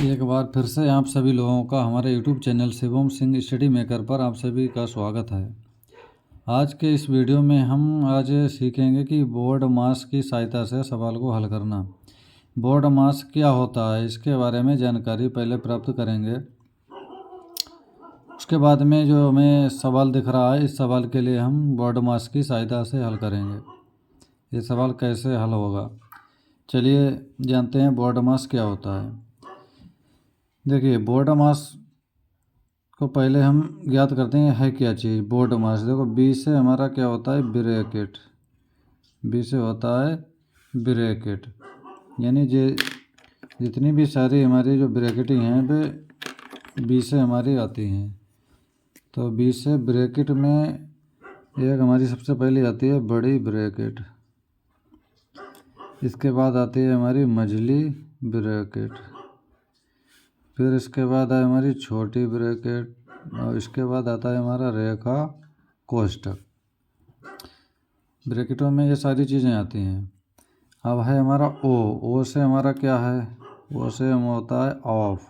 एक बार फिर से आप सभी लोगों का हमारे YouTube channel Shivam Singh study maker पर आप सभी का स्वागत है। आज के इस वीडियो में हम आज सीखेंगे कि बोर्ड मास की सहायता से सवाल को हल करना। बोर्ड मास क्या होता है, इसके बारे में जानकारी पहले प्राप्त करेंगे। उसके बाद में जो हमें सवाल दिख रहा है, इस सवाल के लिए हम बोर्ड मास की सहायता से हल करेंगे। ये सवाल कैसे हल होगा, चलिए जानते हैं बोर्ड मास क्या होता है। देखिए, बोर्ड मास को पहले हम ज्ञात करते हैं है क्या चीज़। बोर्ड मास देखो, बी से हमारा क्या होता है, ब्रैकेट। बी से होता है ब्रैकेट, यानी जितनी भी सारी हमारी जो ब्रैकेटिंग हैं वे बी से हमारी आती हैं। तो बी से ब्रैकेट में एक हमारी सबसे पहले आती है बड़ी ब्रैकेट, इसके बाद आती है हमारी मझली ब्रैकेट, फिर इसके बाद है हमारी छोटी ब्रैकेट, और इसके बाद आता है हमारा रेखा कोष्ठक। ब्रैकेटों में ये सारी चीज़ें आती हैं। अब है हमारा ओ से हमारा क्या है, ओ से हम होता है ऑफ,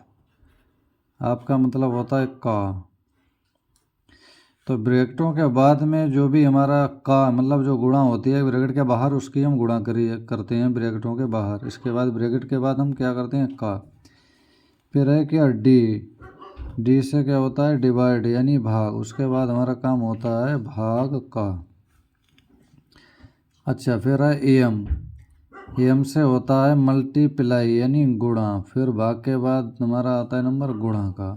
आपका मतलब होता है का। तो ब्रैकेटों के बाद में जो भी हमारा का मतलब जो गुणा होती है ब्रैकेट के बाहर, उसकी हम गुणा करते हैं ब्रैकेटों के बाहर। इसके बाद ब्रैकेट के बाद हम क्या करते हैं, का। फिर है क्या, डी से क्या होता है डिवाइड यानी भाग, उसके बाद हमारा काम होता है भाग का। अच्छा, फिर है एम से होता है मल्टीप्लाई यानी गुणा, फिर भाग के बाद हमारा आता है नंबर गुणा का।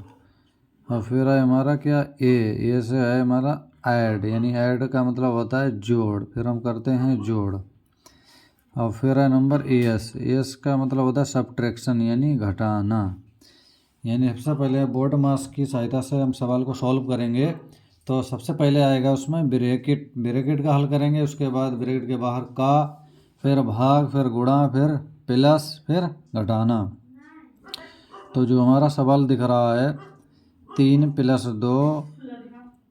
और फिर है हमारा क्या, ए से है हमारा ऐड, यानी ऐड का मतलब होता है जोड़, फिर हम करते हैं जोड़। और फिर है नंबर एस का मतलब होता है सब्ट्रैक्शन यानी घटाना। यानी सबसे पहले बोर्ड मास की सहायता से हम सवाल को सॉल्व करेंगे। तो सबसे पहले आएगा उसमें ब्रैकेट का हल करेंगे, उसके बाद ब्रैकेट के बाहर का, फिर भाग, फिर गुणा, फिर प्लस, फिर घटाना। तो जो हमारा सवाल दिख रहा है 3 + 2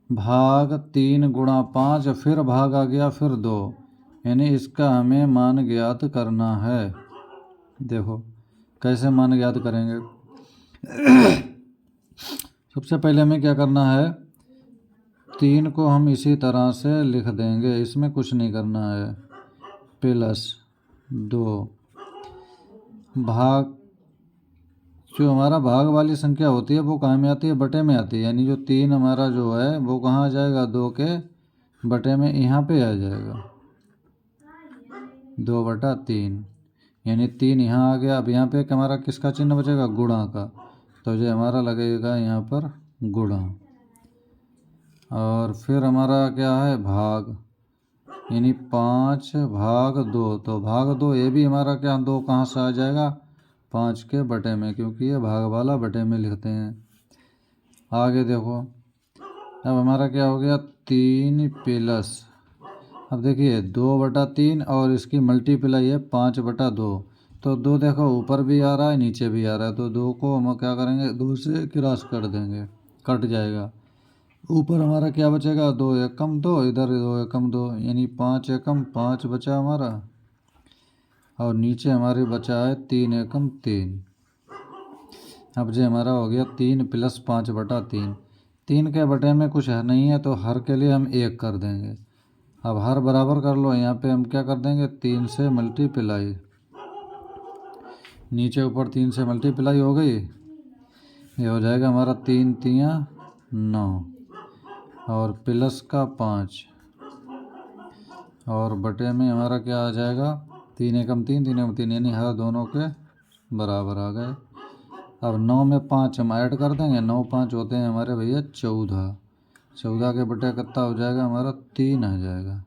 भाग 3 गुणा 5, फिर भाग आ गया, फिर 2, यानी इसका हमें मान ज्ञात करना है। देखो कैसे मान ज्ञात करेंगे। सबसे पहले हमें क्या करना है, 3 को हम इसी तरह से लिख देंगे, इसमें कुछ नहीं करना है, +2 भाग, जो हमारा भाग वाली संख्या होती है वो कहाँ में आती है, बटे में आती है। यानी जो 3 हमारा जो है वो कहाँ आ जाएगा, 2 के बटे में, यहाँ पे आ जाएगा 2/3, यानी 3 यहाँ आ गया। अब यहाँ पे हमारा किसका चिन्ह बचेगा, गुणा का, तो ये हमारा लगेगा यहाँ पर गुणा। और फिर हमारा क्या है, भाग, यानी 5/2, तो भाग 2, ये भी हमारा क्या 2 कहाँ से आ जाएगा, 5 के बटे में, क्योंकि ये भाग वाला बटे में लिखते हैं। आगे देखो, अब हमारा क्या हो गया, 3 प्लस, अब देखिए 2/3 और इसकी मल्टीप्लाई है 5/2, तो 2 देखो ऊपर भी आ रहा है नीचे भी आ रहा है, तो 2 को हम क्या करेंगे, 2 से क्रॉस कर देंगे, कट जाएगा। ऊपर हमारा क्या बचेगा, 2 एकम 2, इधर 2 एकम 2, यानी 5 एकम 5 बचा हमारा, और नीचे हमारे बचा है 3 एकम 3। अब जो हमारा हो गया 3 + 5/3, 3 के बटे में कुछ है नहीं है, तो हर के लिए हम 1 कर देंगे। अब हर बराबर कर लो, यहाँ पे हम क्या कर देंगे, 3 से मल्टीप्लाई, नीचे ऊपर 3 से मल्टीप्लाई हो गई, ये हो जाएगा हमारा 3 × 3 = 9, और प्लस का 5, और बटे में हमारा क्या आ जाएगा, 3 एकम 3, 3 एकम 3, यानी हर दोनों के बराबर आ गए। अब 9 में 5 हम ऐड कर देंगे, 9 5 होते हैं हमारे भैया 14, 14 के बटे कितना हो जाएगा हमारा, 3 आ जाएगा।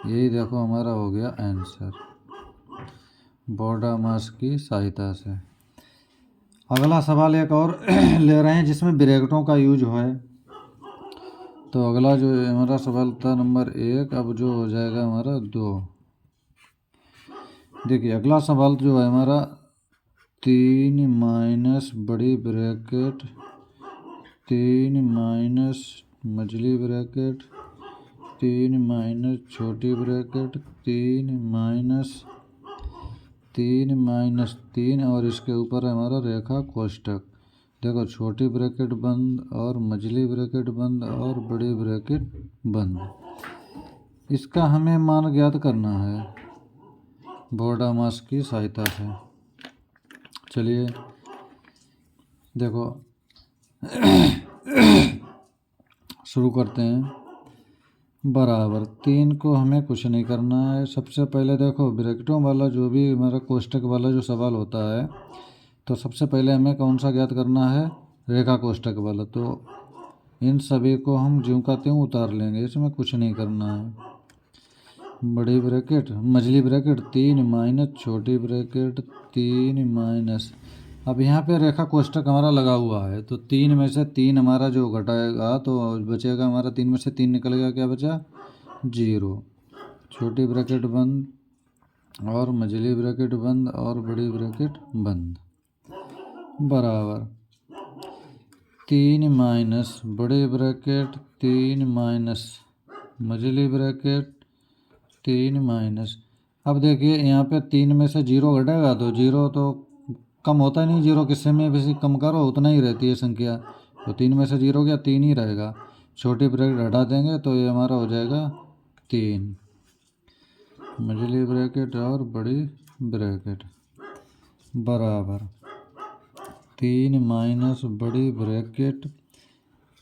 यही देखो हमारा हो गया आंसर, बोर्ड मास की सहायता से। अगला सवाल एक और ले रहे हैं जिसमें ब्रैकेटों का यूज है। तो अगला जो हमारा सवाल था नंबर 1, अब जो हो जाएगा हमारा 2। देखिए अगला सवाल जो है हमारा, 3 माइनस बड़ी ब्रैकेट, 3 माइनस मझली ब्रैकेट, 3 माइनस छोटी ब्रैकेट, 3 माइनस 3 माइनस 3 और इसके ऊपर है हमारा रेखा कोष्टक। देखो छोटी ब्रैकेट बंद और मझली ब्रैकेट बंद और बड़ी ब्रैकेट बंद। इसका हमें मान ज्ञात करना है बोर्डामास की सहायता से। चलिए देखो शुरू करते हैं। बराबर 3 को हमें कुछ नहीं करना है। सबसे पहले देखो ब्रैकेटों वाला जो भी हमारा कोष्टक वाला जो सवाल होता है तो सबसे पहले हमें कौन सा ज्ञात करना है, रेखा कोष्टक वाला। तो इन सभी को हम ज्यों का त्यों उतार लेंगे, इसमें कुछ नहीं करना है। बड़ी ब्रैकेट मझली ब्रैकेट 3 माइनस छोटी ब्रैकेट 3 माइनस। अब यहाँ पे रेखा कोष्टक हमारा लगा हुआ है तो 3 में से 3 हमारा जो घटाएगा तो बचेगा हमारा 3 में से 3 निकलेगा, क्या बचा 0। छोटी ब्रैकेट बंद और मझली ब्रैकेट बंद और बड़ी ब्रैकेट बंद बराबर 3 माइनस बड़ी ब्रैकेट 3 माइनस मझली ब्रैकेट 3 माइनस। अब देखिए यहाँ पे 3 में से 0 घटेगा तो 0 तो कम होता ही नहीं, 0 किससे में भी कम करो उतना ही रहती है संख्या। तो 3 में से 0 गया 3 ही रहेगा। छोटी ब्रैकेट हटा देंगे तो ये हमारा हो जाएगा 3 मझली ब्रैकेट और बड़ी ब्रैकेट बराबर 3 माइनस बड़ी ब्रैकेट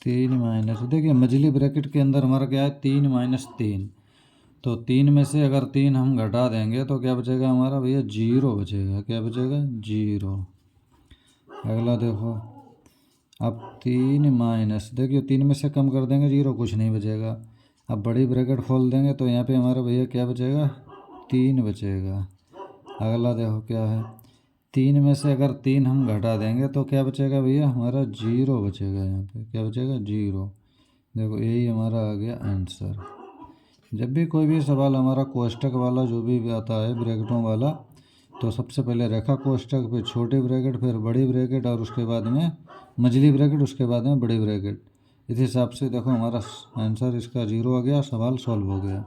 3 माइनस। देखिए मझली ब्रैकेट के अंदर हमारा क्या है 3 माइनस 3। तो 3 में से अगर 3 हम घटा देंगे तो क्या बचेगा हमारा भैया 0 बचेगा। क्या बचेगा 0। अगला देखो अब 3 माइनस, देखिए 3 में से कम कर देंगे 0 कुछ नहीं बचेगा। अब बड़ी ब्रैकेट खोल देंगे तो यहाँ पे हमारा भैया क्या बचेगा 3 बचेगा। अगला देखो क्या है 3 में से अगर 3 हम घटा देंगे तो क्या बचेगा भैया हमारा 0 बचेगा। यहाँ पे क्या बचेगा 0। देखो यही हमारा आ गया आंसर। जब भी कोई भी सवाल हमारा कोष्टक वाला जो भी आता है ब्रैकेटों वाला तो सबसे पहले रेखा कोष्टक, फिर छोटी ब्रैकेट, फिर बड़ी ब्रैकेट और उसके बाद में मझली ब्रैकेट, उसके बाद में बड़ी ब्रैकेट। इस हिसाब से देखो हमारा आंसर इसका 0 आ गया, सवाल सॉल्व हो गया।